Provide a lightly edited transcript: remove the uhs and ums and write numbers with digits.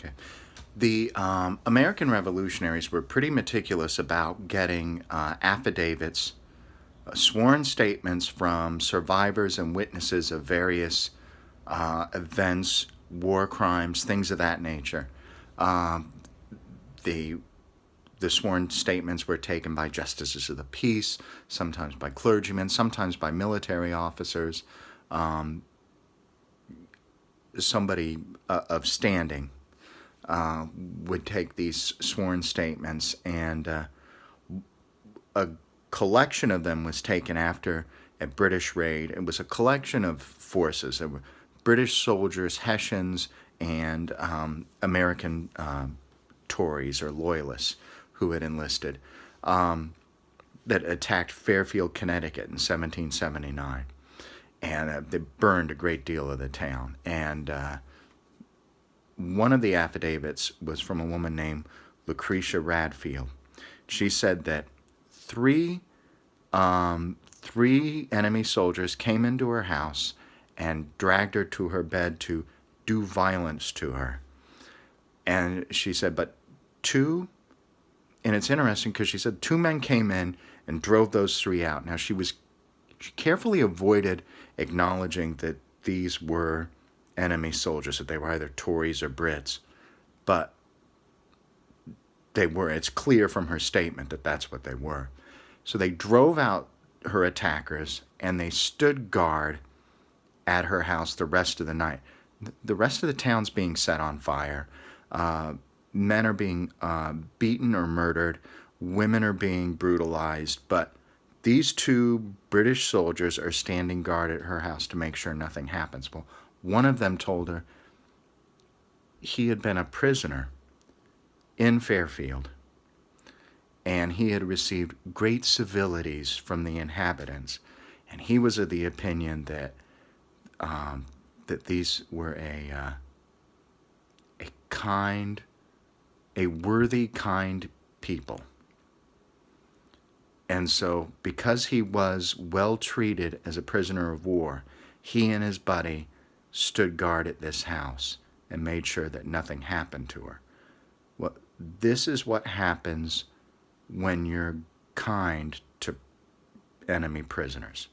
Okay. The American revolutionaries were pretty meticulous about getting affidavits, sworn statements from survivors and witnesses of various events, war crimes, things of that nature. Um, the the sworn statements were taken by justices of the peace, sometimes by clergymen, sometimes by military officers, um, somebody of standing would take these sworn statements, and a collection of them was taken after a British raid. It was a collection of forces. There were British soldiers, Hessians, and American Tories or Loyalists who had enlisted that attacked Fairfield, Connecticut in 1779. And they burned a great deal of the town. And one of the affidavits was from a woman named Lucretia Radfield. She said that three enemy soldiers came into her house and dragged her to her bed to do violence to her. And she said, but two, and it's interesting because she said two men came in and drove those three out. Now she carefully avoided acknowledging that these were enemy soldiers, that they were either Tories or Brits, but they were. It's clear from her statement that that's what they were. So they drove out her attackers and they stood guard at her house the rest of the night. The rest of the town's being set on fire. Men are being beaten or murdered. Women are being brutalized. But these two British soldiers are standing guard at her house to make sure nothing happens. Well, one of them told her he had been a prisoner in Fairfield, and he had received great civilities from the inhabitants, and he was of the opinion that that these were a kind, a worthy, kind people. And so, because he was well treated as a prisoner of war, he and his buddy stood guard at this house and made sure that nothing happened to her. Well, this is what happens when you're kind to enemy prisoners.